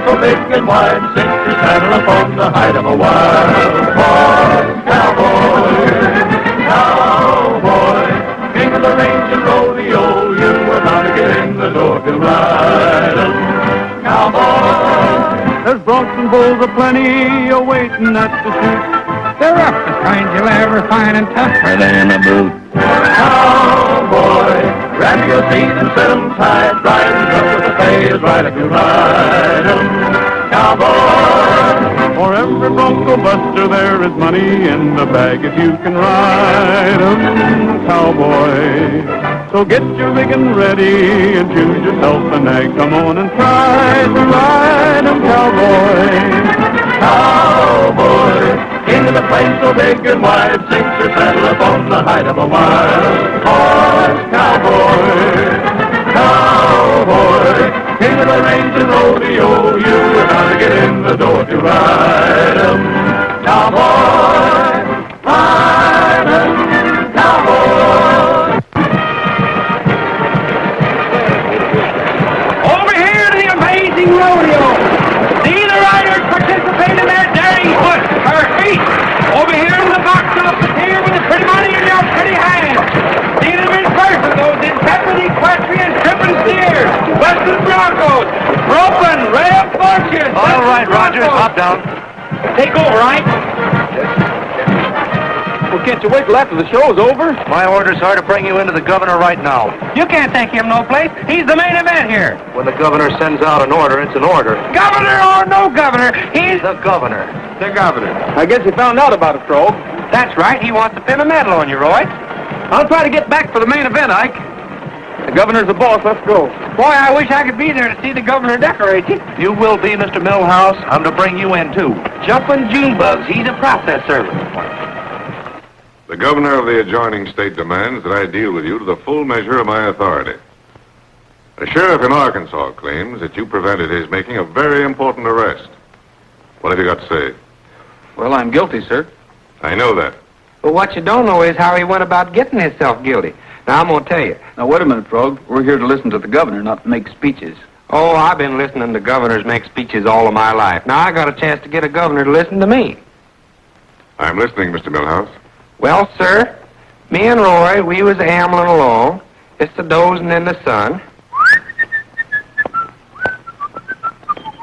so big and wide, sink your saddle upon the hide of a wild horse. Cowboy, cowboy, king of the range and rodeo, you were bound to get in the door to ride 'em. Cowboy. There's broncs and bulls aplenty awaiting at the chute. They're rough as kinds you'll ever find and tougher than a boot. Cowboy, grab your seat and set 'em tight, riding up with the pay is right if you ride 'em. Cowboy. For every bronco buster there is money in the bag if you can ride 'em, cowboy. So get your rigging ready and choose yourself a nag. Come on and try to ride 'em, cowboy. Cowboy, king of the plains so big and wide, sinks your saddle upon the hide of a wild horse. Cowboy, cowboy, king of the range and rodeo, you are bound to get in the door to ride 'em. Cowboy, ride 'em, cowboy. Over here to the amazing rodeo. See the riders participate in their daring foot or feet. Over here in the box office here with the pretty money in your pretty hands. See them in person, those intrepid equestrian tripping steers, western broncos, roping, rare fortunes. All right, Roger, hop down. Take over, right? Well, can't you wait till after the show's over? My orders are to bring you into the governor right now. You can't take him no place. He's the main event here. When the governor sends out an order, it's an order. Governor or no governor, he's... The governor. The governor. I guess you found out about it, Frog. That's right. He wants to pin a medal on you, Roy. I'll try to get back for the main event, Ike. The governor's the boss. Let's go. Boy, I wish I could be there to see the governor decorate you. You will be, Mr. Millhouse. I'm to bring you in, too. Jumping June bugs. He's a process servant. The governor of the adjoining state demands that I deal with you to the full measure of my authority. A sheriff in Arkansas claims that you prevented his making a very important arrest. What have you got to say? Well, I'm guilty, sir. I know that. But what you don't know is how he went about getting himself guilty. Now, I'm going to tell you. Now, wait a minute, Frog. We're here to listen to the governor, not to make speeches. Oh, I've been listening to governors make speeches all of my life. Now, I got a chance to get a governor to listen to me. I'm listening, Mr. Millhouse. Well, sir, me and Roy, we was ambling along. It's a dozing in the sun.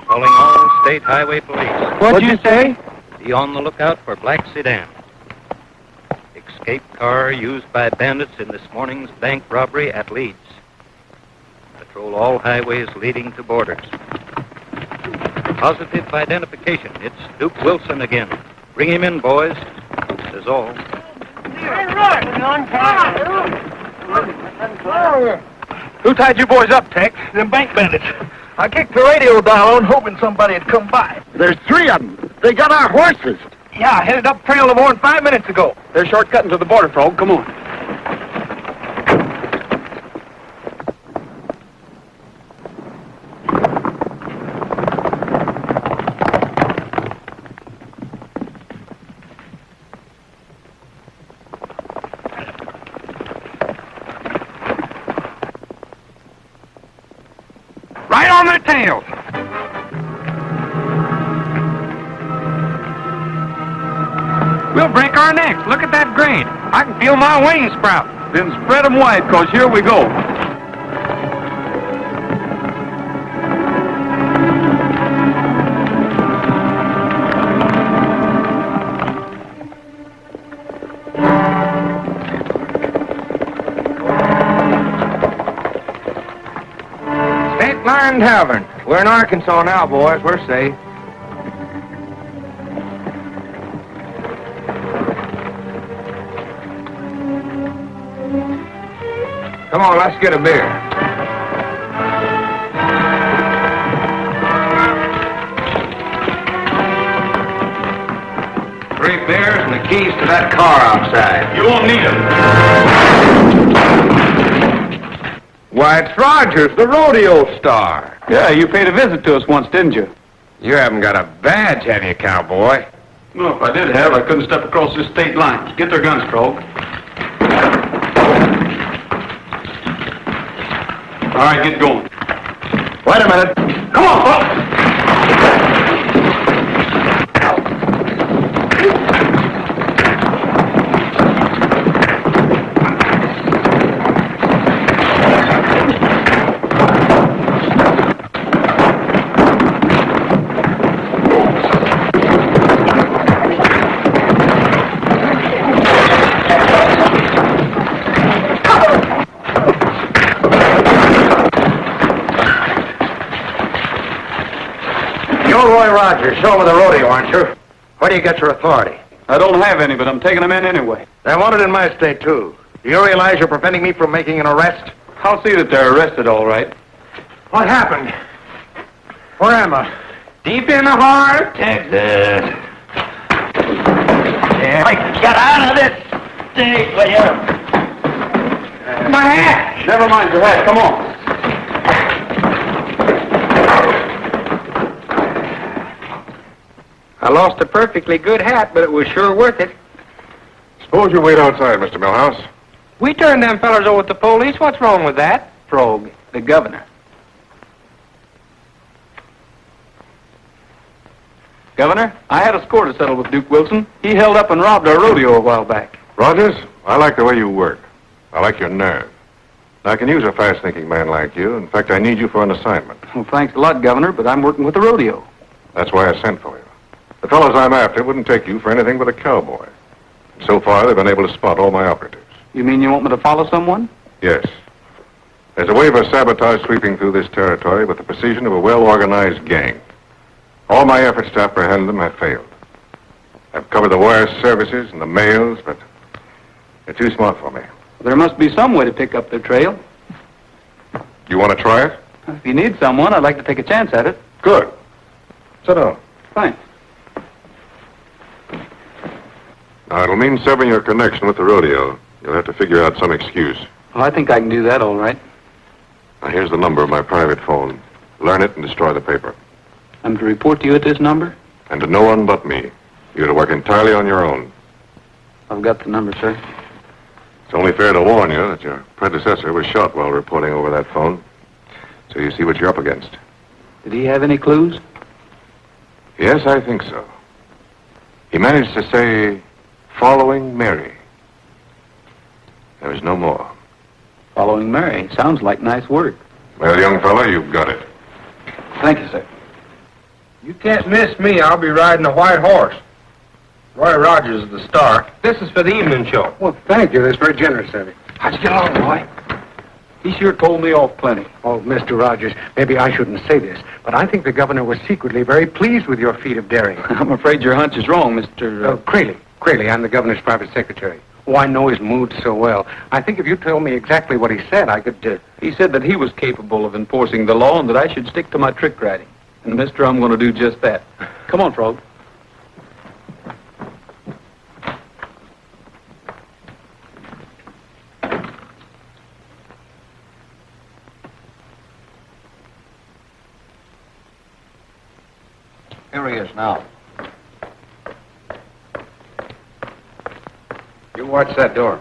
Calling all state highway police. What'd you say? Be on the lookout for black sedan. Escape car used by bandits in this morning's bank robbery at Leeds. Patrol all highways leading to borders. Positive identification. It's Duke Wilson again. Bring him in, boys. This is all. Who tied you boys up, Tex? Them bank bandits. I kicked the radio dial on, hoping somebody had come by. There's 3 of them. They got our horses. Yeah, I headed up trail no more than 5 minutes ago. They're shortcutting to the border, Frog. Come on. Right on their tails. We'll break our necks. Look at that grade. I can feel my wings sprout. Then spread them wide, 'cause here we go. State Line Tavern. We're in Arkansas now, boys. We're safe. Come on, let's get a beer. Three beers and the keys to that car outside. You won't need them. Why, it's Rogers, the rodeo star. Yeah, you paid a visit to us once, didn't you? You haven't got a badge, have you, cowboy? No, if I did have, I couldn't step across this state line. Get their guns, Frog. All right, get going. Wait a minute. Come on, folks. Rogers, show him the rodeo, aren't you? Where do you get your authority? I don't have any, but I'm taking them in anyway. They want it in my state, too. Do you realize you're preventing me from making an arrest? I'll see that they're arrested, all right. What happened? Where am I? Deep in the heart of Texas. Yeah, get out of this state, will you? My hat! Never mind your hat. Come on. I lost a perfectly good hat, but it was sure worth it. Suppose you wait outside, Mr. Millhouse. We turned them fellers over to the police. What's wrong with that? Frog, the governor. Governor, I had a score to settle with Duke Wilson. He held up and robbed our rodeo a while back. Rogers, I like the way you work. I like your nerve. I can use a fast-thinking man like you. In fact, I need you for an assignment. Well, thanks a lot, Governor, but I'm working with the rodeo. That's why I sent for you. The fellows I'm after wouldn't take you for anything but a cowboy. So far, they've been able to spot all my operatives. You mean you want me to follow someone? Yes. There's a wave of sabotage sweeping through this territory with the precision of a well-organized gang. All my efforts to apprehend them have failed. I've covered the wire services and the mails, but they're too smart for me. There must be some way to pick up their trail. You want to try it? If you need someone, I'd like to take a chance at it. Good. Sit down. Thanks. Now, it'll mean severing your connection with the rodeo. You'll have to figure out some excuse. Well, I think I can do that all right. Now, here's the number of my private phone. Learn it and destroy the paper. I'm to report to you at this number? And to no one but me. You're to work entirely on your own. I've got the number, sir. It's only fair to warn you that your predecessor was shot while reporting over that phone. So you see what you're up against. Did he have any clues? Yes, I think so. He managed to say, following Mary. There was no more. Following Mary. Sounds like nice work. Well, young fella, you've got it. Thank you, sir. You can't miss me. I'll be riding a white horse. Roy Rogers is the star. This is for the evening show. Well, thank you. That's very generous of you. How'd you get along, Roy? He sure told me off plenty. Oh, Mr. Rogers, maybe I shouldn't say this, but I think the governor was secretly very pleased with your feat of daring. I'm afraid your hunch is wrong, Mr. Crayley. Crayley, I'm the governor's private secretary. Oh, I know his mood so well. I think if you told me exactly what he said, I could... He said that he was capable of enforcing the law and that I should stick to my trick riding. And, mister, I'm going to do just that. Come on, Frog. Here he is now. You watch that door.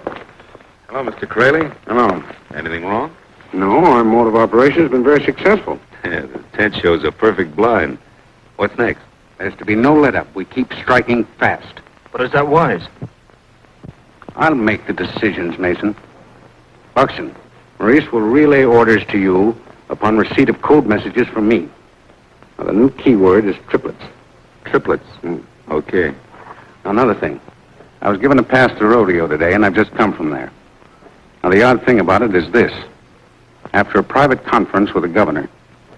Hello, Mr. Crayley. Hello. Anything wrong? No, our mode of operation has been very successful. Yeah, the tent shows a perfect blind. What's next? There's to be no let-up. We keep striking fast. But is that wise? I'll make the decisions, Mason. Buxton, Maurice will relay orders to you upon receipt of code messages from me. Now, the new keyword is triplets. Triplets. Okay. Another thing. I was given a pass to rodeo today, and I've just come from there. Now, the odd thing about it is this. After a private conference with the governor,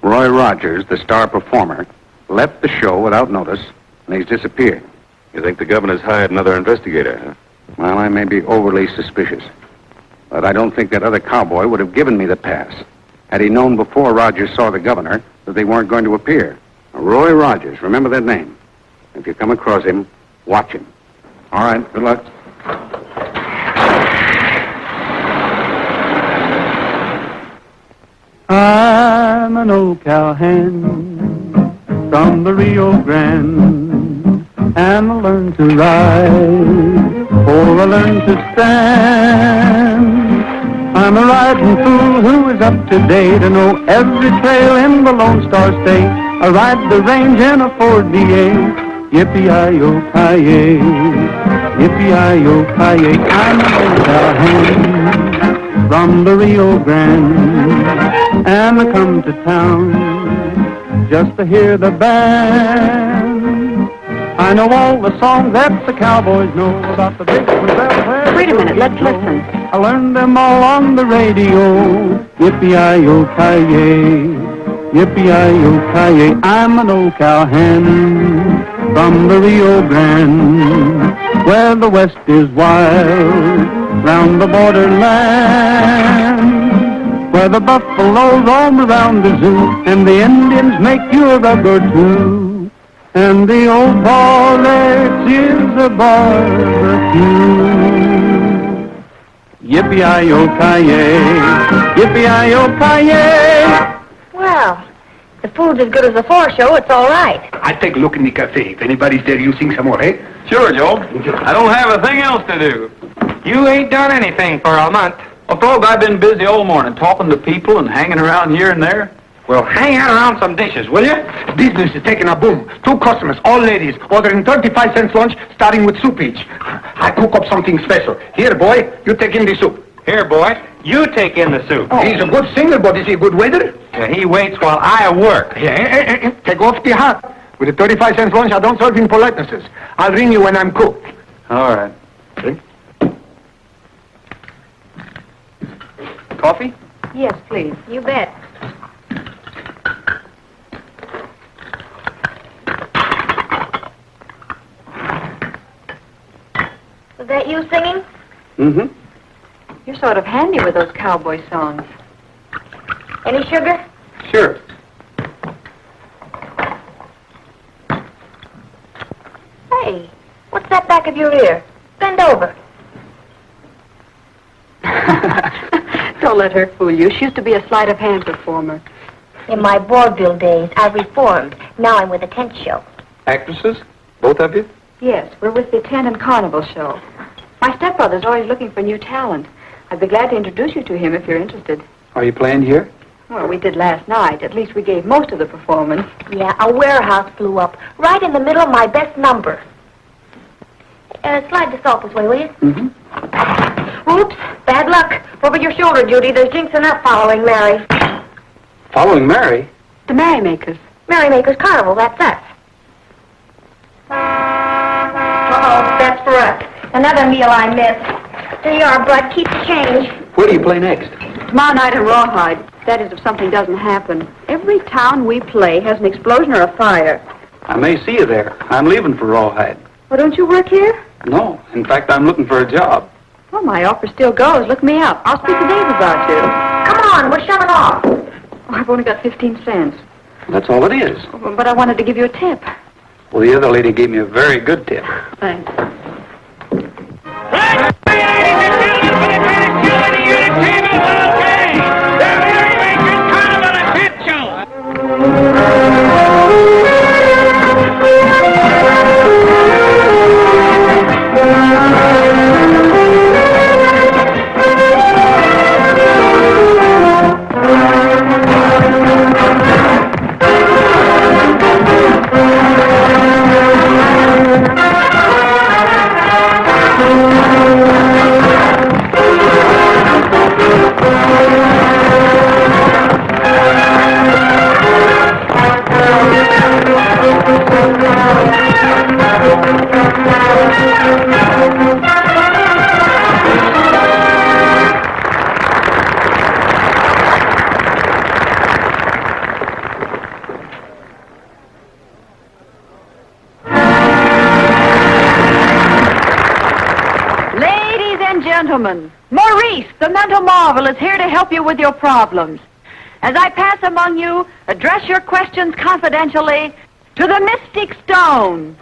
Roy Rogers, the star performer, left the show without notice, and he's disappeared. You think the governor's hired another investigator, huh? Well, I may be overly suspicious, but I don't think that other cowboy would have given me the pass had he known before Rogers saw the governor that they weren't going to appear. Roy Rogers, remember that name. If you come across him, watch him. All right, good luck. I'm an old cowhand from the Rio Grande, and I learned to ride before I learned to stand. I'm a riding fool who is up to date. I know every trail in the Lone Star State. I ride the range in a Ford DA. Yippee-yi-yo-ki-yay, yippee-yi-yo-ki-yay. I'm an old cowhand from the Rio Grande, and I come to town just to hear the band. I know all the songs that the cowboys know about the big ones. Wait a minute, let's listen. I learned them all on the radio. Yippee-yi-yo-ki-yay, Yippee-yi-yo-ki-yay, I'm an old cowhand from the Rio Grande, where the west is wild, round the borderland, where the buffalo roam around the zoo, and the Indians make you a rug or two, and the old Paulex is a barbecue. Yippee-yi-yo-ki-yay, yippee-yi-yo-ki-yay. Well, the food's as good as the fore-show. It's all right. I'll take a look in the cafe. If anybody's there, you sing some more, eh? Sure, Joe. I don't have a thing else to do. You ain't done anything for a month. Well, folks, I've been busy all morning talking to people and hanging around here and there. Well, hang out around some dishes, will you? Business is taking a boom. 2 customers, all ladies, ordering 35 cents lunch, starting with soup each. I cook up something special. Here, boy, you take in the soup. Here, boy, you take in the soup. Oh. He's a good singer, but is he a good waiter? Yeah, he waits while I work. Yeah, take off the hat. With the 35 cents lunch, I don't serve in politenesses. I'll ring you when I'm cooked. All right. Drink. Coffee? Yes, please. You bet. Was that you singing? Mm-hmm. You're sort of handy with those cowboy songs. Any sugar? Sure. Hey, what's that back of your ear? Bend over. Don't let her fool you. She used to be a sleight of hand performer. In my vaudeville days, I reformed. Now I'm with a tent show. Actresses? Both of you? Yes, we're with the Tent and Carnival show. My stepbrother's always looking for new talent. I'd be glad to introduce you to him if you're interested. Are you playing here? Well, we did last night. At least we gave most of the performance. Yeah, a warehouse blew up right in the middle of my best number. Slide the salt this way, will you? Mm-hmm. Oops, bad luck. Over your shoulder, Judy. There's jinxing up following Mary. Following Mary? The Merrymakers. Merrymakers Carnival, that's us. Uh-oh, that's for us. Another meal I missed. Here you are, Bud. Keep the change. Where do you play next? Tomorrow night in Rawhide. That is, if something doesn't happen. Every town we play has an explosion or a fire. I may see you there. I'm leaving for Rawhide. Well, don't you work here? No. In fact, I'm looking for a job. Well, my offer still goes. Look me up. I'll speak to Dave about you. Come on, we're shoving off. Oh, I've only got 15 cents. That's all it is. But I wanted to give you a tip. Well, the other lady gave me a very good tip. Thanks. Gentlemen, Maurice, the mental marvel, is here to help you with your problems. As I pass among you, address your questions confidentially to the Mystic Stone.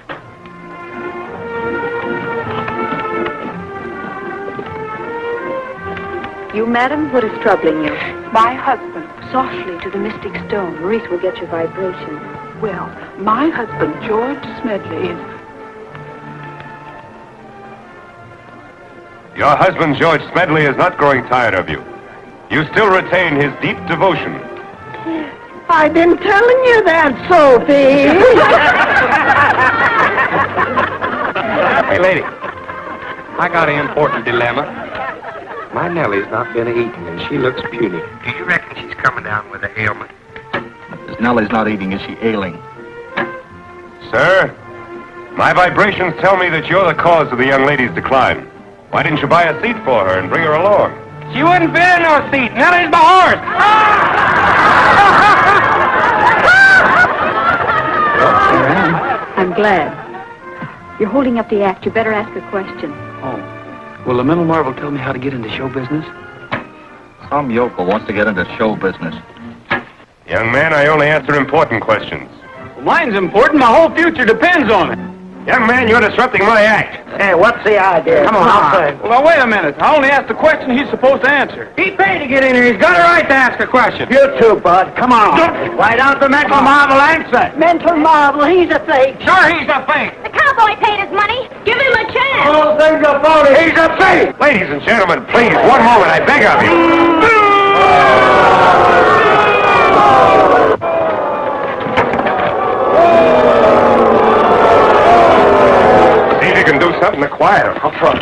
You, madam, what is troubling you? My husband. Softly to the Mystic Stone. Maurice will get your vibration. Well, my husband, George Smedley, is... Your husband, George Smedley, is not growing tired of you. You still retain his deep devotion. I've been telling you that, Sophie. Hey, lady, I got an important dilemma. My Nellie's not been eating, and she looks puny. Do you reckon she's coming down with an ailment? If Nellie's not eating, is she ailing? Sir, my vibrations tell me that you're the cause of the young lady's decline. Why didn't you buy a seat for her and bring her along? She wouldn't fit in no seat. Nellie's my horse. I'm glad. You're holding up the act. You better ask a question. Oh. Will the mental marvel tell me how to get into show business? Some yokel wants to get into show business. Young man, I only answer important questions. Well, mine's important. My whole future depends on it. Young man, you're disrupting my act. Hey, what's the idea? Come on, I'll say. Well, now, wait a minute. I only asked the question he's supposed to answer. He paid to get in here. He's got a right to ask a question. You too, Bud. Come on. Right out the mental marvel answer. Mental marvel, he's a fake. Sure, he's a fake. The cowboy paid his money. Give him a chance. All things are phony. He's a fake. Ladies and gentlemen, please, one moment, I beg of you. Can do something to quiet him. Up front.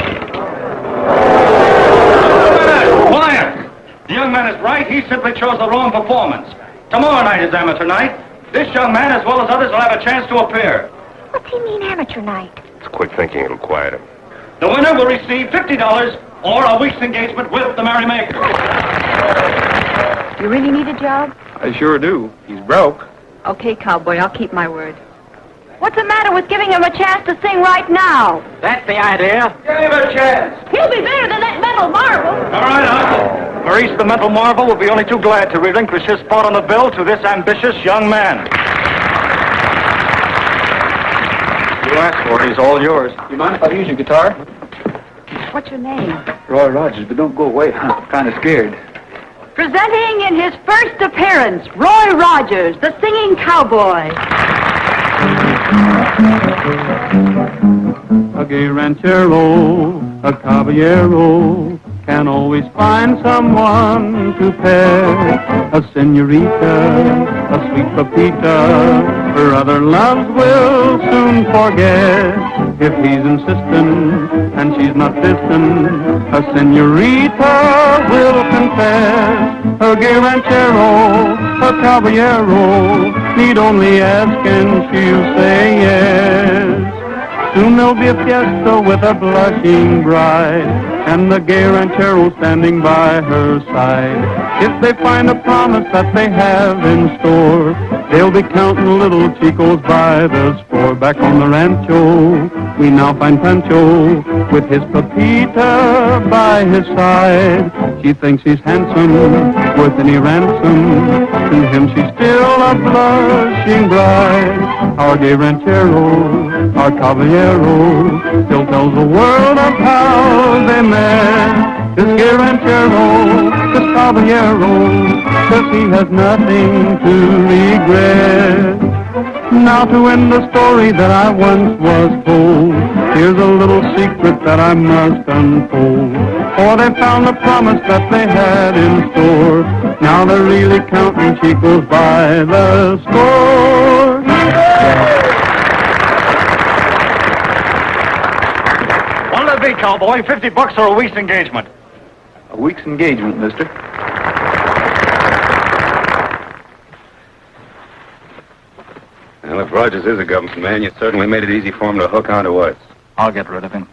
Quiet! The young man is right. He simply chose the wrong performance. Tomorrow night is amateur night. This young man, as well as others, will have a chance to appear. What's he mean, amateur night? It's quick thinking. It'll quiet him. The winner will receive $50 or a week's engagement with the merrymaker. You really need a job? I sure do. He's broke. Okay, cowboy, I'll keep my word. What's the matter with giving him a chance to sing right now? That's the idea. Give him a chance. He'll be better than that mental marvel. All right, Uncle. Maurice, the mental marvel, will be only too glad to relinquish his spot on the bill to this ambitious young man. You asked for it. He's all yours. You mind if I use your guitar? What's your name? Roy Rogers, but don't go away. I'm kind of scared. Presenting in his first appearance, Roy Rogers, the singing cowboy. A gay ranchero, a caballero, can always find someone to pair. A senorita, a sweet papita, her other loves will soon forget. If he's insistent and she's not distant, a senorita will confess. A gay ranchero, a caballero, need only ask and she'll say yes. Soon there'll be a fiesta with a blushing bride, and the gay ranchero standing by her side. If they find a promise that they have in store, they'll be counting little chicos by the score. Back on the rancho, we now find Pancho with his Pepita by his side. She thinks he's handsome, worth any ransom. To him she's still a blushing bride. Our gay ranchero, our caballero, still tells the world of how they met. This gay ranchero, this caballero, says he has nothing to regret. Now to end the story that I once was told, here's a little secret that I must unfold. For they found a promise that they had in store. Now they're really counting chicos by the score. What'll it be, cowboy? $50 or a week's engagement? A week's engagement, mister. Well, if Rogers is a government man, you certainly made it easy for him to hook onto us. I'll get rid of him.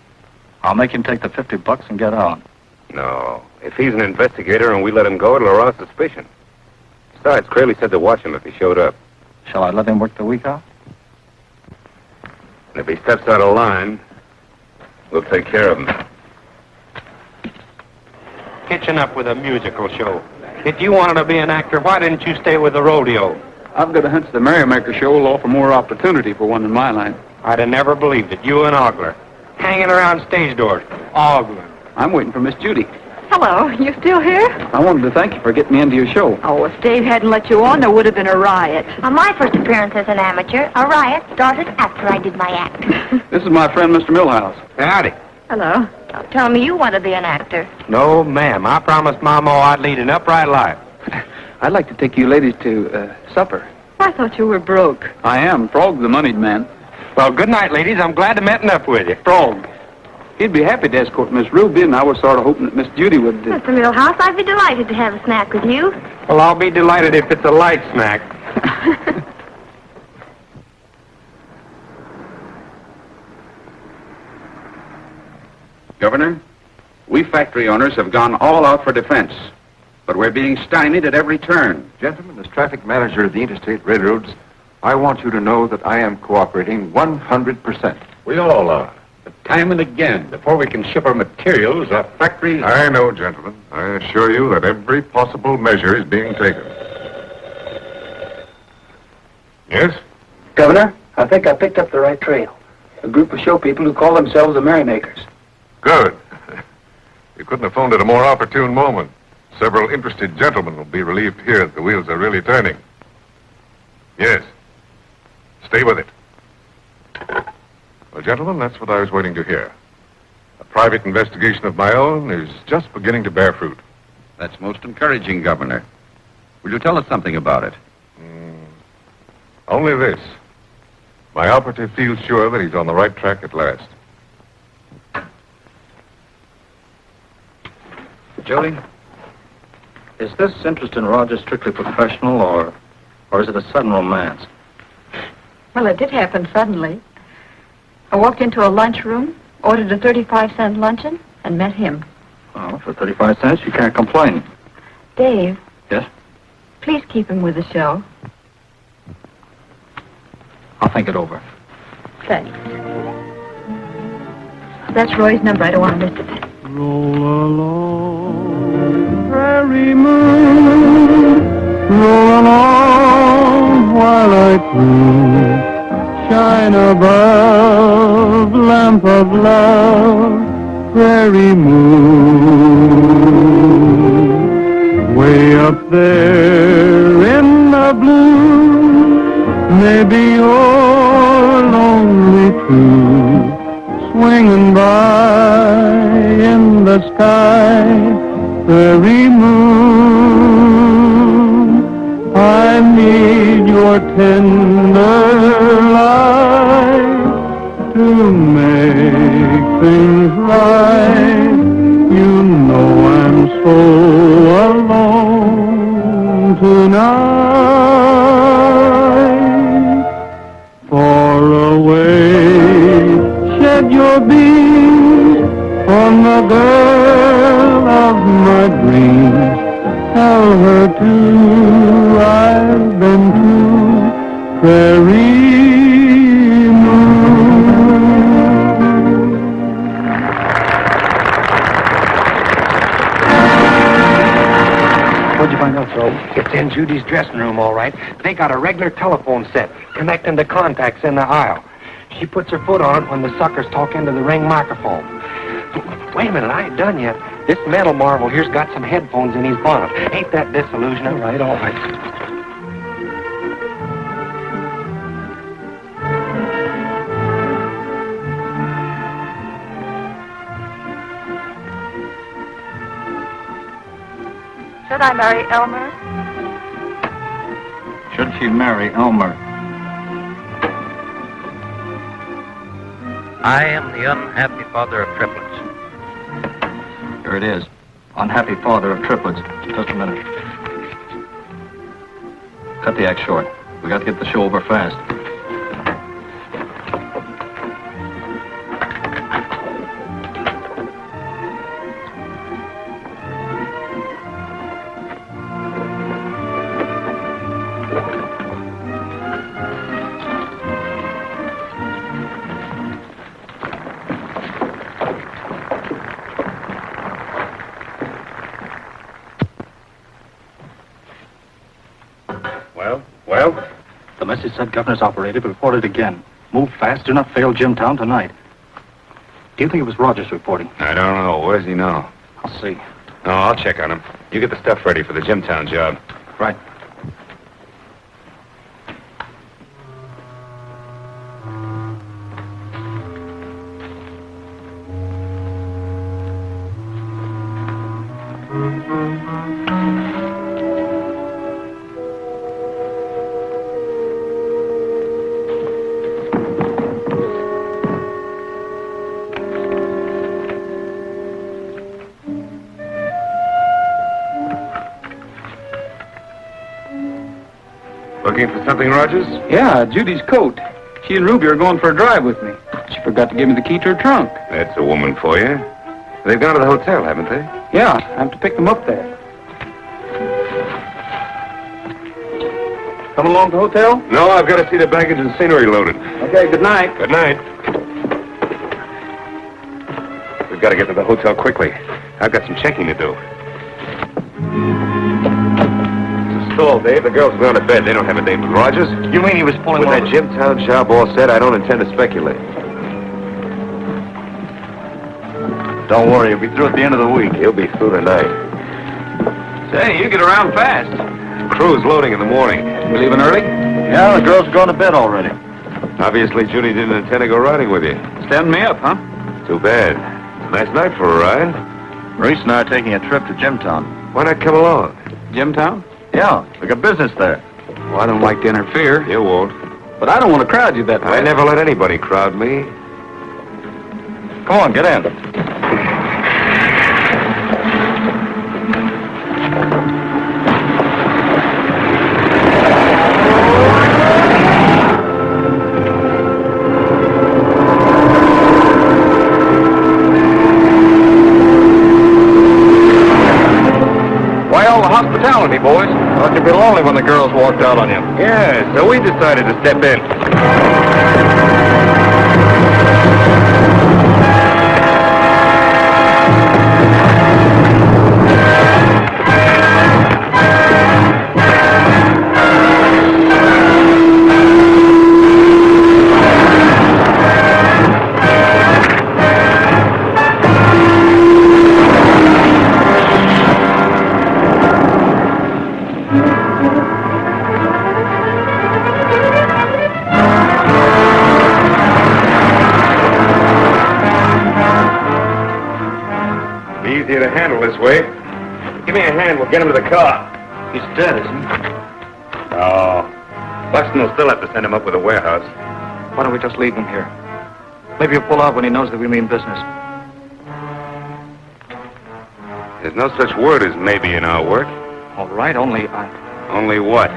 I'll make him take the $50 and get on. No. If he's an investigator and we let him go, it'll arouse suspicion. Besides, Crayley said to watch him if he showed up. Shall I let him work the week off? And if he steps out of line, we'll take care of him. Hitching up with a musical show. If you wanted to be an actor, why didn't you stay with the rodeo? I've got a hunch the Merrymaker show will offer more opportunity for one in my line. I'd have never believed it. You and Ogler. Hanging around stage doors. Ogler. I'm waiting for Miss Judy. Hello, you still here? I wanted to thank you for getting me into your show. Oh, if Dave hadn't let you on, there would have been a riot. On my first appearance as an amateur, a riot started after I did my act. This is my friend, Mr. Millhouse. Howdy. Hello. Don't tell me you want to be an actor. No, ma'am. I promised Mama I'd lead an upright life. I'd like to take you ladies to supper. I thought you were broke. I am. Frog's the moneyed man. Well, good night, ladies. I'm glad to meeting up with you. Frog. He'd be happy to escort Miss Ruby, and I was sort of hoping that Miss Judy would... Mr. Millhouse, I'd be delighted to have a snack with you. Well, I'll be delighted if it's a light snack. Governor, we factory owners have gone all out for defense, but we're being stymied at every turn. Gentlemen, as traffic manager of the Interstate Railroads, I want you to know that I am cooperating 100%. We all are. But time and again, before we can ship our materials, our factories... I know, gentlemen. I assure you that every possible measure is being taken. Yes? Governor, I think I picked up the right trail. A group of show people who call themselves the Merrymakers. Good. You couldn't have phoned at a more opportune moment. Several interested gentlemen will be relieved here that the wheels are really turning. Yes. Stay with it. Well, gentlemen, that's what I was waiting to hear. A private investigation of my own is just beginning to bear fruit. That's most encouraging, Governor. Will you tell us something about it? Only this. My operative feels sure that he's on the right track at last. Jody, is this interest in Roger strictly professional, or is it a sudden romance? Well, it did happen suddenly. I walked into a lunchroom, ordered a 35-cent luncheon, and met him. Well, for 35 cents, you can't complain. Dave. Yes? Please keep him with the show. I'll think it over. Thanks. That's Roy's number. I don't want to miss it. Roll along, prairie moon, roll along while I cruise, shine above, lamp of love, prairie moon. Way up there in the blue, maybe you're lonely too, swinging by in the sky, prairie moon. I need your tender light to make things right. You know I'm so alone tonight. Far away, shed your beams on the girl of my dreams. Tell her too I've been to prairie moon. What'd you find out, Joe? It's in Judy's dressing room, all right. They got a regular telephone set connecting the contacts in the aisle. She puts her foot on it when the suckers talk into the ring microphone. Wait a minute, I ain't done yet. This metal marvel here's got some headphones in his bonnet. Ain't that disillusioning? All right, all right. Should I marry Elmer? Should she marry Elmer? I am the unhappy father of triplets. Here it is. Unhappy father of triplets. Just a minute. Cut the act short. We got to get the show over fast. Well? The message said governor's operated, but report it again. Move fast, do not fail Jimtown tonight. Do you think it was Rogers reporting? I don't know. Where does he know? I'll see. No, I'll check on him. You get the stuff ready for the Jimtown job. Right. Looking for something, Rogers? Yeah, Judy's coat. She and Ruby are going for a drive with me. She forgot to give me the key to her trunk. That's a woman for you. They've gone to the hotel, haven't they? Yeah, I have to pick them up there. Coming along to the hotel? No, I've got to see the baggage and scenery loaded. Okay, good night. Good night. We've got to get to the hotel quickly. I've got some checking to do. It's a stall, Dave. The girls have gone to bed. They don't have a date with Rogers. You mean he was pulling With one that Jimtown job all set, I don't intend to speculate. Don't worry, he'll be through at the end of the week. He'll be through tonight. Say, you get around fast. Crew's loading in the morning. You leaving early? Yeah, the girls are going to bed already. Obviously, Judy didn't intend to go riding with you. Standing me up, huh? Too bad. Nice night for a ride. Reese and I are taking a trip to Jimtown. Why not come along? Jimtown? Yeah, we got business there. Well, I don't like to interfere. You won't. But I don't want to crowd you that way. I never let anybody crowd me. Come on, get in. Hospitality, boys. Thought you'd be lonely when the girls walked out on you. Yeah, so we decided to step in. Easier to handle this way. Give me a hand, we'll get him to the car. He's dead, isn't he? No. Buxton will still have to send him up with a warehouse. Why don't we just leave him here? Maybe he'll pull out when he knows that we mean business. There's no such word as maybe in our work. All right, only Only what?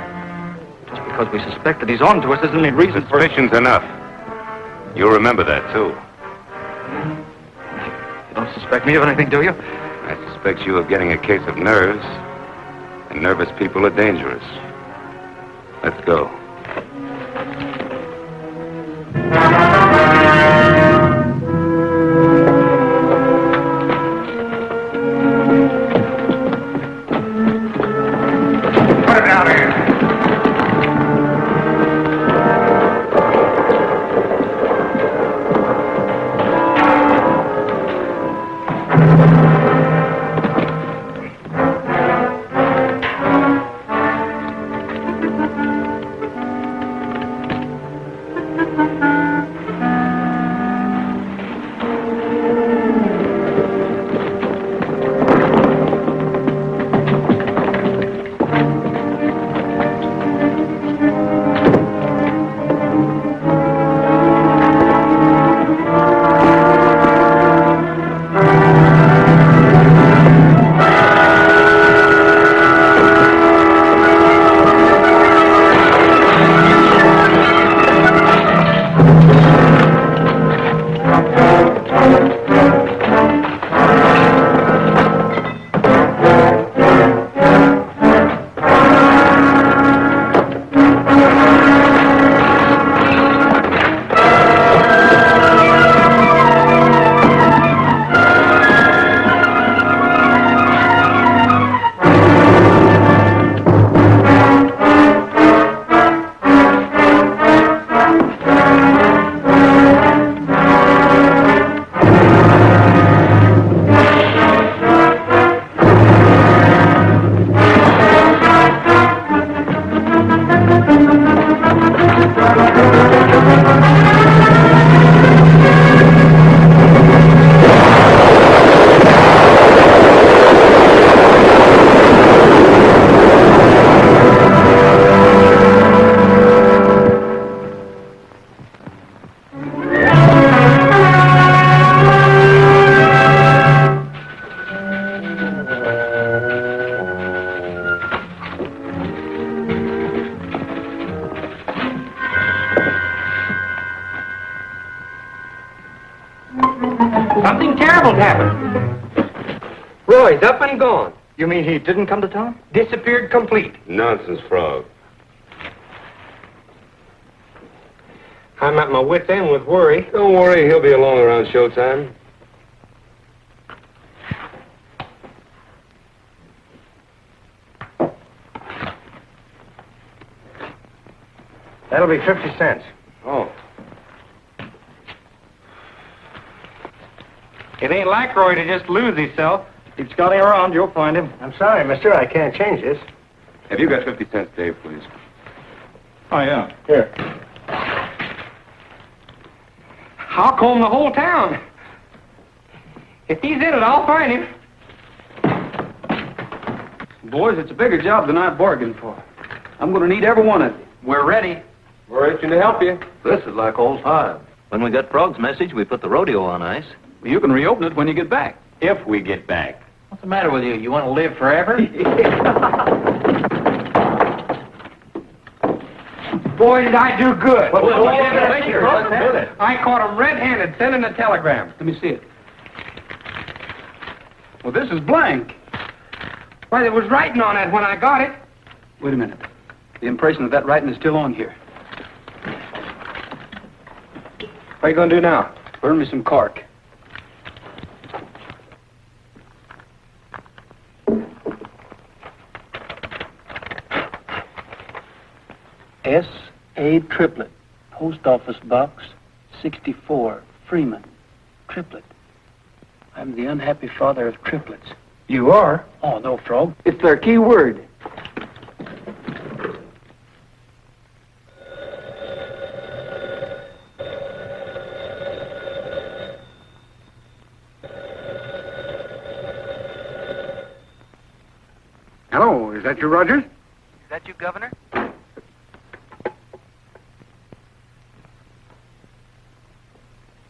just because we suspect that he's on to us isn't any reason for... Suspicion's enough. You'll remember that, too. You don't suspect me of anything, do you? I suspect you of getting a case of nerves. And nervous people are dangerous. Let's go. Put it down here. Something terrible happened. Roy's up and gone. You mean he didn't come to town? Disappeared complete. Nonsense, Frog. I'm at my wit's end with worry. Don't worry, he'll be along around showtime. That'll be 50 cents. Oh. It ain't like Roy to just lose himself. Keep scouting around, you'll find him. I'm sorry, mister, I can't change this. Have you got 50 cents, Dave, please? Oh, yeah. Here. I'll comb the whole town. If he's in it, I'll find him. Boys, it's a bigger job than I bargained for. I'm going to need every one of you. We're ready. We're itching to help you. This is like old times. When we got Frog's message, we put the rodeo on ice. You can reopen it when you get back. If we get back. What's the matter with you? You want to live forever? Boy, did I do good. I caught him red-handed sending a telegram. Let me see it. Well, this is blank. Why, there was writing on it when I got it. Wait a minute. The impression of that writing is still on here. What are you going to do now? Burn me some cork. S.A. Triplet, Post Office Box 64, Freeman. Triplet. I'm the unhappy father of triplets. You are? Oh, no, Frog. It's their key word. Hello, is that you, Rogers? Is that you, Governor?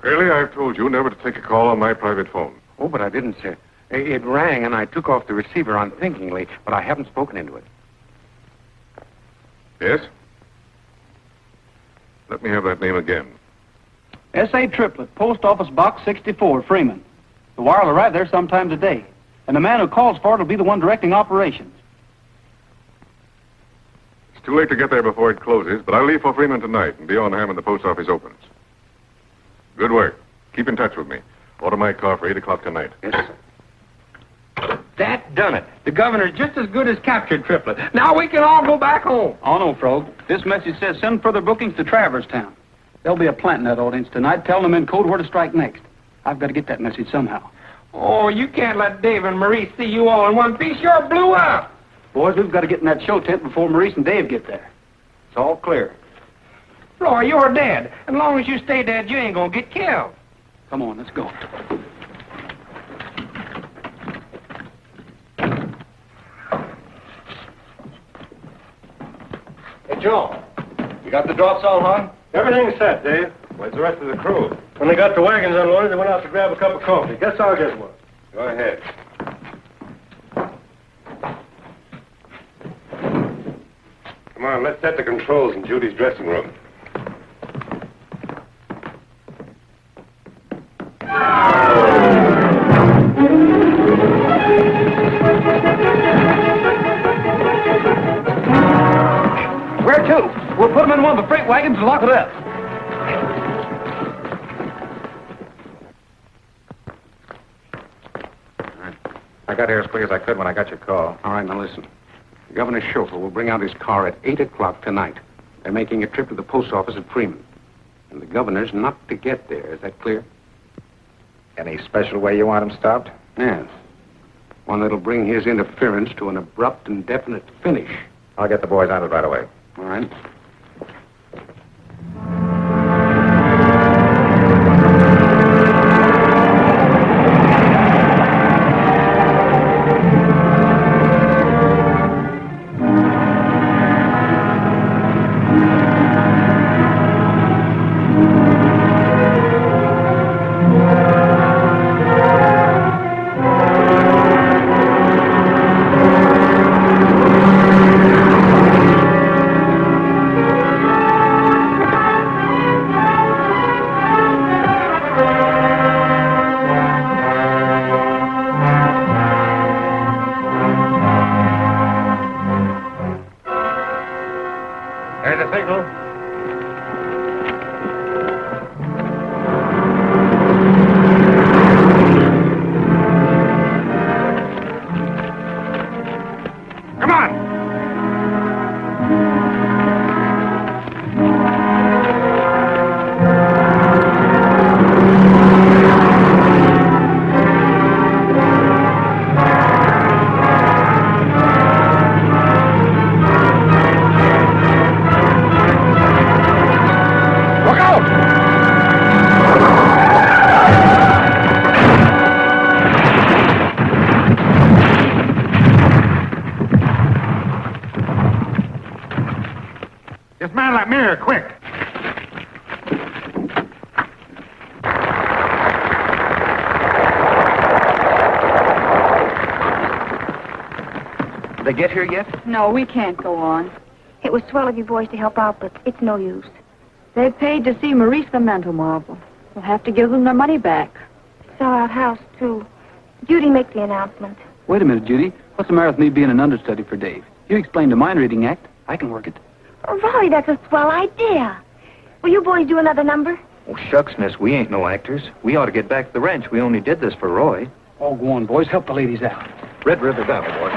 Really, I've told you never to take a call on my private phone. Oh, but I didn't, sir. It rang, and I took off the receiver unthinkingly, but I haven't spoken into it. Yes? Let me have that name again. S.A. Triplet, Post Office Box 64, Freeman. The wire will arrive there sometime today, and the man who calls for it will be the one directing operations. It's too late to get there before it closes, but I'll leave for Freeman tonight and be on hand when the post office opens. Good work. Keep in touch with me. Order my car for 8 o'clock tonight. Yes, sir. That done it. The governor's just as good as captured Triplet. Now we can all go back home. Oh, no, Frog. This message says send further bookings to Traverstown. There'll be a plant in that audience tonight telling them in code where to strike next. I've got to get that message somehow. Oh, you can't let Dave and Maurice see you all in one piece. You're blew up. Boys, we've got to get in that show tent before Maurice and Dave get there. It's all clear. Floyd, you're dead. As long as you stay dead, you ain't gonna get killed. Come on, let's go. Hey, Joe. You got the drops all hung? Everything's set, Dave. Where's the rest of the crew? When they got the wagons unloaded, they went out to grab a cup of coffee. Guess I'll get one. Go ahead. Come on, let's set the controls in Judy's dressing room. Where to? We'll put them in one of the freight wagons and lock it up. I got here as quick as I could when I got your call. All right, now listen. The governor's chauffeur will bring out his car at 8 o'clock tonight. They're making a trip to the post office at Freeman. And the governor's not to get there. Is that clear? Any special way you want him stopped? Yes. One that'll bring his interference to an abrupt and definite finish. I'll get the boys on it right away. All right. mirror, quick. Did they get here yet? No, we can't go on. It was swell of you boys to help out, but it's no use. They paid to see Maurice the mental marvel. We'll have to give them their money back. Sell our house, too. Judy, make the announcement. Wait a minute, Judy. What's the matter with me being an understudy for Dave? You explained the mind-reading act. I can work it. Oh, Rolly, that's a swell idea. Will you boys do another number? Oh, shucks, miss. We ain't no actors. We ought to get back to the ranch. We only did this for Roy. Oh, go on, boys. Help the ladies out. Red River Valley, boy.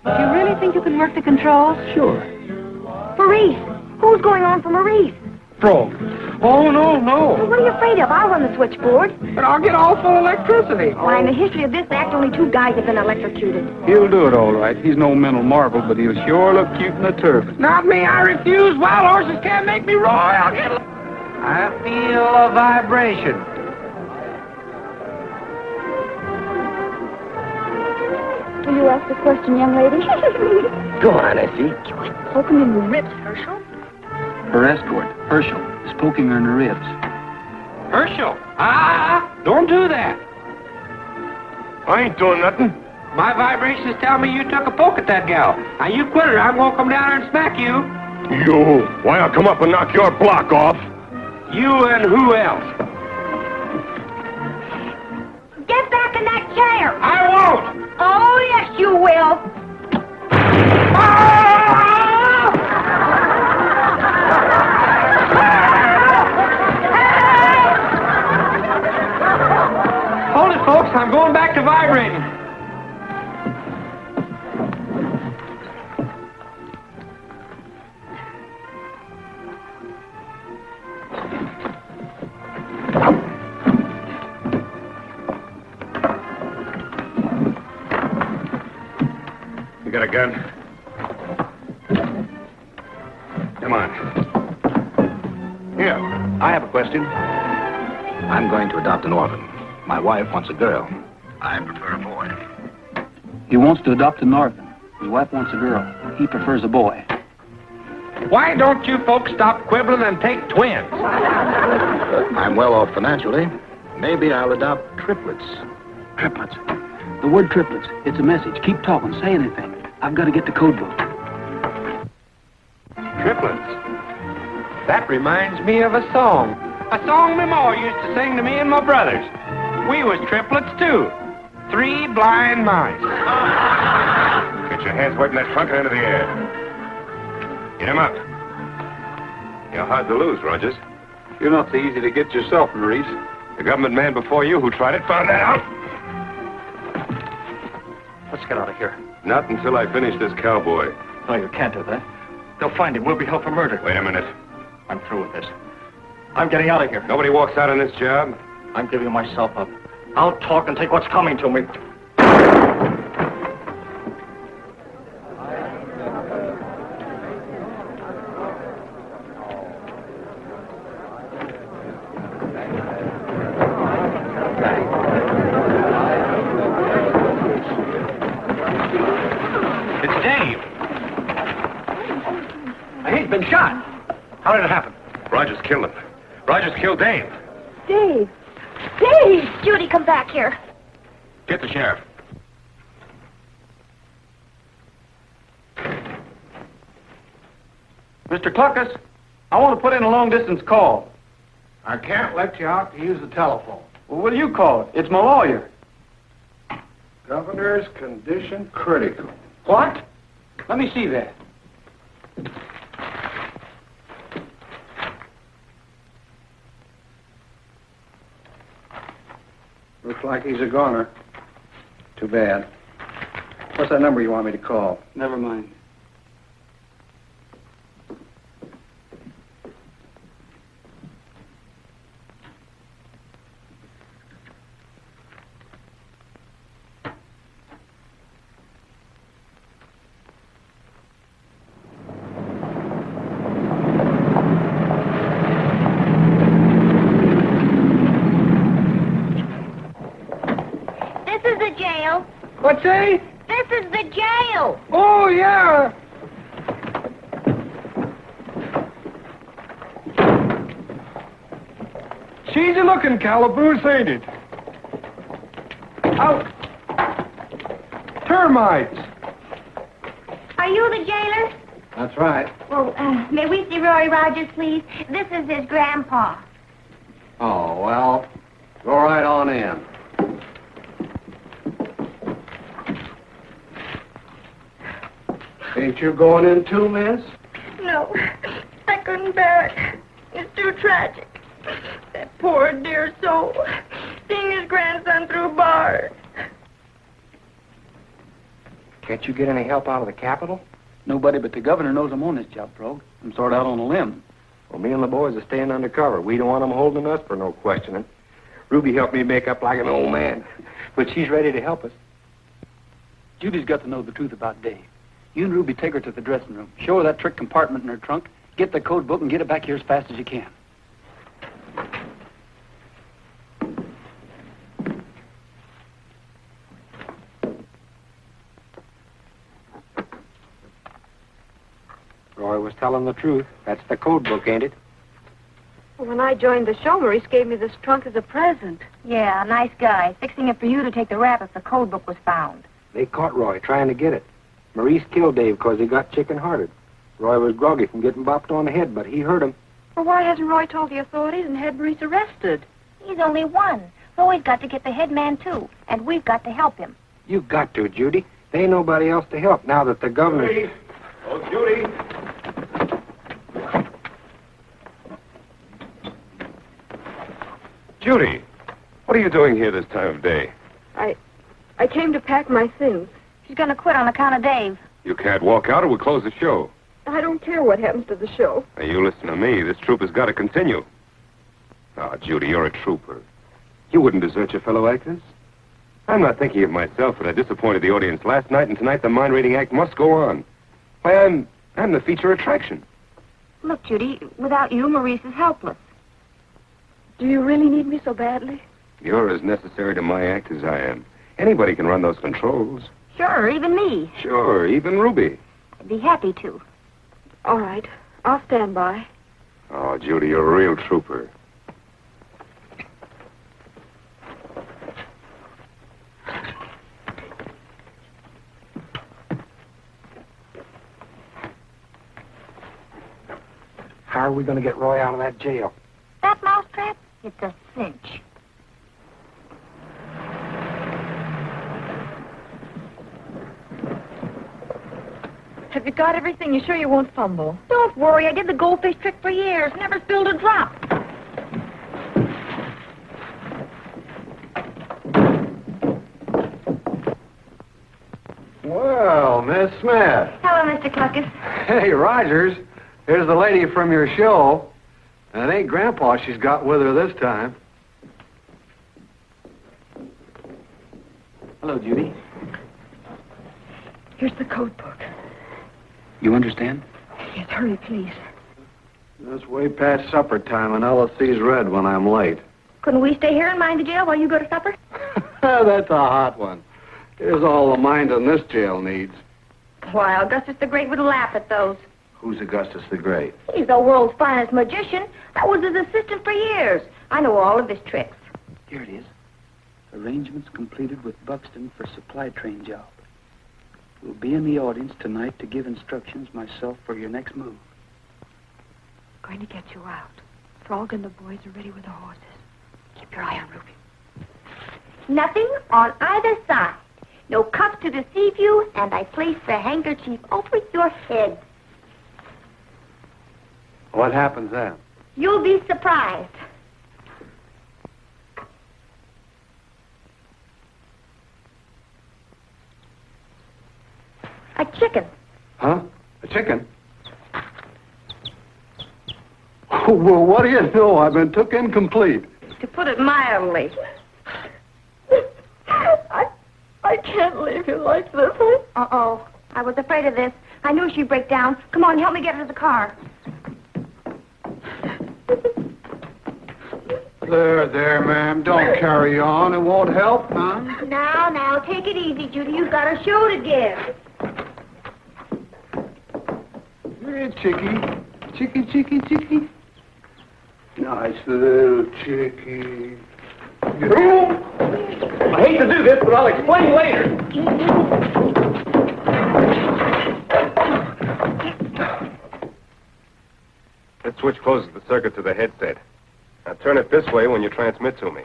Do you really think you can work the controls? Sure. Maurice. Who's going on for Maurice? Frog. Oh, no. What are you afraid of? I'll run the switchboard. But I'll get all full of electricity. Why, in the history of this act, only 2 guys have been electrocuted. He'll do it all right. He's no mental marvel, but he'll sure look cute in a turban. Not me. I refuse. Wild horses can't make me roar. I feel a vibration. Will you ask a question, young lady? Go on, Effie. Poking in the ribs, Herschel. Her escort, Herschel, is poking her in the ribs. Herschel. Don't do that. I ain't doing nothing. My vibrations tell me you took a poke at that gal. Now, you quit her. I'm going to come down there and smack you. You. Why, I'll come up and knock your block off. You and who else? Get back in that chair. I won't. Oh, yes, you will. Hold it, folks. I'm going back to vibrating. You got a gun? Come on. Here. I have a question. I'm going to adopt an orphan. My wife wants a girl. I prefer a boy. He wants to adopt an orphan. His wife wants a girl. He prefers a boy. Why don't you folks stop quibbling and take twins? I'm well off financially. Maybe I'll adopt triplets. Triplets. The word triplets. It's a message. Keep talking. Say anything. I've got to get the code book. Triplets. That reminds me of a song. A song my ma used to sing to me and my brothers. We was triplets, too. 3 blind mice. Get your hands wet in that trunk and into the air. Get him up. You're hard to lose, Rogers. You're not so easy to get yourself, Maurice. The government man before you who tried it found that out. Let's get out of here. Not until I finish this cowboy. No, you can't do that. They'll find him. We'll be held for murder. Wait a minute. I'm through with this. I'm getting out of here. Nobody walks out on this job. I'm giving myself up. I'll talk and take what's coming to me. It's Dave. He's been shot. How did it happen? Rogers killed him. Rogers killed Dave. Dave. Dave! Judy, come back here. Get the sheriff. Mr. Cluckus, I want to put in a long-distance call. I can't let you out to use the telephone. Well, what do you call it? It's my lawyer. Governor's condition critical. What? Let me see that. Looks like he's a goner. Too bad. What's that number you want me to call? Never mind. What's that? This is the jail. Oh, yeah. She's a looking calaboose, ain't it? Out. Termites. Are you the jailer? That's right. Well, may we see Roy Rogers, please? This is his grandpa. Oh, well, go right on in. Ain't you going in too, miss? No, I couldn't bear it. It's too tragic. That poor dear soul, seeing his grandson through bars. Can't you get any help out of the Capitol? Nobody but the governor knows I'm on this job, Prog. I'm sort of out on a limb. Well, me and the boys are staying undercover. We don't want them holding us for no questioning. Ruby helped me make up like an old man, but she's ready to help us. Judy's got to know the truth about Dave. You and Ruby take her to the dressing room. Show her that trick compartment in her trunk. Get the code book and get it back here as fast as you can. Roy was telling the truth. That's the code book, ain't it? When I joined the show, Maurice gave me this trunk as a present. Yeah, nice guy. Fixing it for you to take the rap if the code book was found. They caught Roy trying to get it. Maurice killed Dave because he got chicken-hearted. Roy was groggy from getting bopped on the head, but he hurt him. Well, why hasn't Roy told the authorities and had Maurice arrested? He's only one. Roy's got to get the head man, too, and we've got to help him. You've got to, Judy. There ain't nobody else to help now that the governor... Judy! Oh, Judy! Judy, what are you doing here this time of day? I came to pack my things. She's going to quit on account of Dave. You can't walk out or we'll close the show. I don't care what happens to the show. Now, you listen to me. This troop has got to continue. Ah, Judy, you're a trooper. You wouldn't desert your fellow actors. I'm not thinking of myself, but I disappointed the audience last night, and tonight the mind-reading act must go on. Why, I'm the feature attraction. Look, Judy, without you, Maurice is helpless. Do you really need me so badly? You're as necessary to my act as I am. Anybody can run those controls. Sure, even me. Sure, even Ruby. I'd be happy to. All right. I'll stand by. Oh, Judy, you're a real trooper. How are we going to get Roy out of that jail? That mousetrap? It's a cinch. Have you got everything? You sure you won't fumble? Don't worry. I did the goldfish trick for years. Never spilled a drop. Well, Miss Smith. Hello, Mr. Cluckus. Hey, Rogers. Here's the lady from your show. And it ain't Grandpa she's got with her this time. Hello, Judy. Here's the code book. You understand? Yes, hurry, please. It's way past supper time, and LSC's red when I'm late. Couldn't we stay here and mind the jail while you go to supper? That's a hot one. Here's all the minding this jail needs. Why, Augustus the Great would laugh at those. Who's Augustus the Great? He's the world's finest magician. That was his assistant for years. I know all of his tricks. Here it is. Arrangements completed with Buxton for supply train job. We'll be in the audience tonight to give instructions myself for your next move. Going to get you out. Frog and the boys are ready with the horses. Keep your eye on Ruby. Nothing on either side. No cuffs to deceive you, and I place the handkerchief over your head. What happens then? You'll be surprised. A chicken. Huh? A chicken? Well, what do you know? I've been took incomplete. To put it mildly. I can't leave you like this. Uh-oh. I was afraid of this. I knew she'd break down. Come on, help me get her to the car. There, ma'am. Don't carry on. It won't help, huh? Now, take it easy, Judy. You've got a show to give. Here, Chickie. Chickie. Nice little Chickie. I hate to do this, but I'll explain later. That switch closes the circuit to the headset. Now turn it this way when you transmit to me.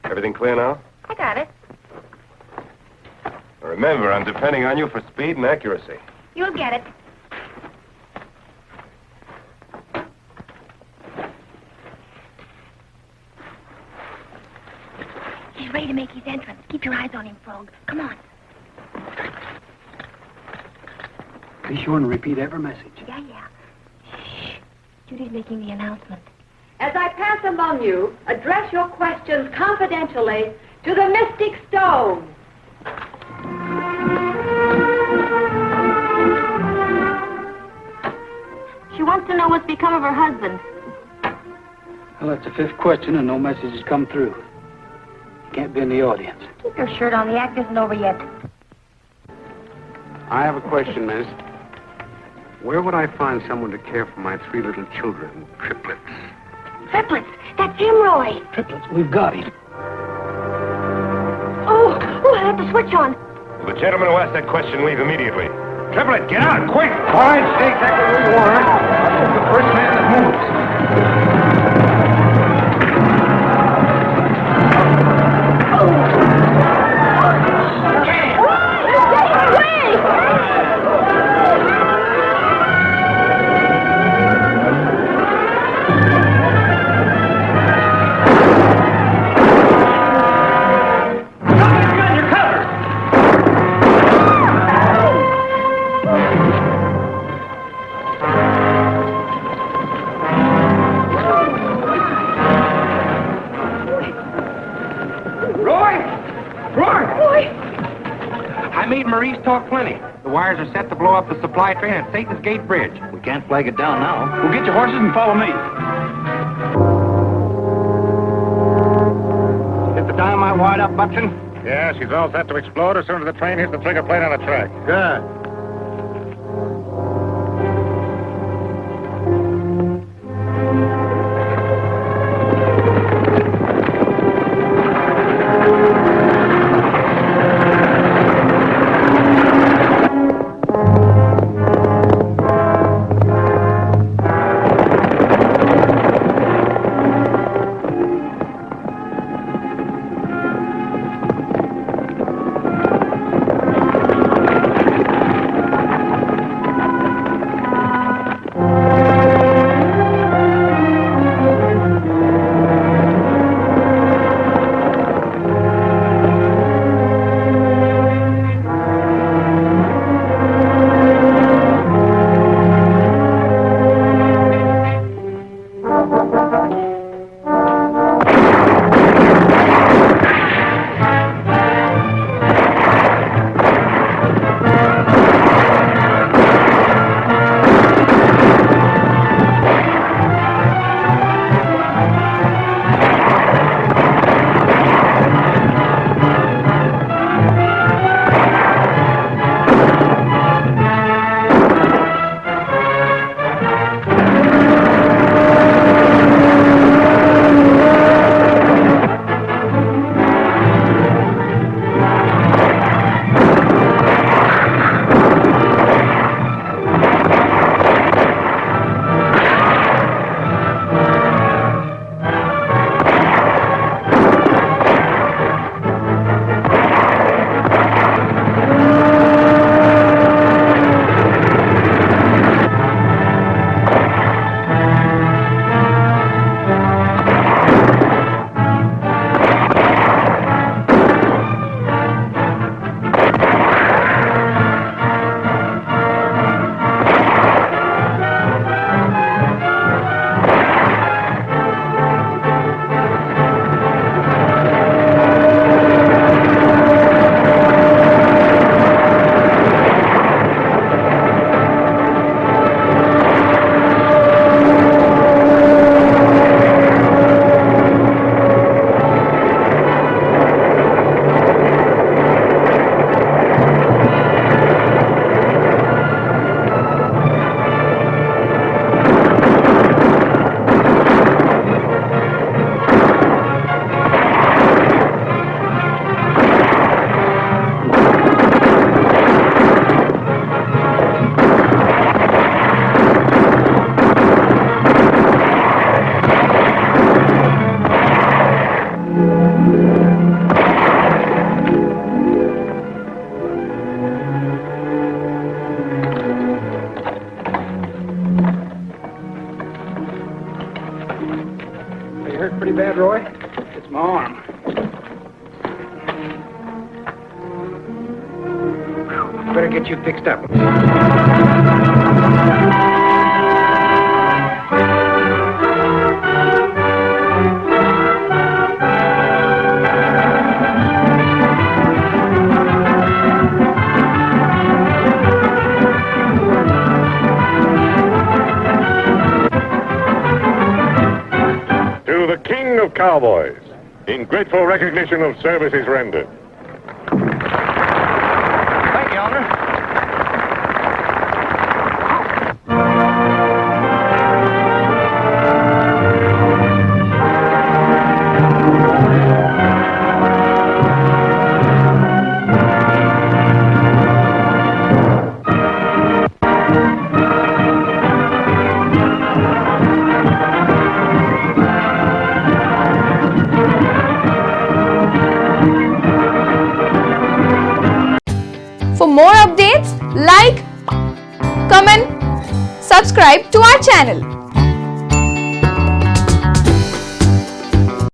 Everything clear now? I got it. Remember, I'm depending on you for speed and accuracy. You'll get it. He's ready to make his entrance. Keep your eyes on him, Frog. Come on. Be sure and repeat every message. Yeah. Shh. Judy's making the announcement. As I pass among you, address your questions confidentially to the Mystic Stone. She wants to know what's become of her husband. Well, that's the fifth question and no message has come through. You can't be in the audience. Keep your shirt on. The act isn't over yet. I have a question, miss. Where would I find someone to care for my 3 little children, triplets? Triplets. That's him, Roy. Triplets, we've got him. Oh, I have the switch on. Will the gentleman who asked that question leave immediately? Triplet, get out, quick! All right, stay exactly where you are. The first man that moves. Talk plenty. The wires are set to blow up the supply train at Satan's Gate Bridge. We can't flag it down now. Well, get your horses and follow me. Get the dynamite wired up, Benton? Yeah, she's all set to explode as soon as the train hits the trigger plate on the track. Good. bad, Roy? It's my arm. Better get you fixed up. To the King of Cowboys, in grateful recognition of services rendered. Thank you, Honor. For more updates, like, comment, subscribe to our channel.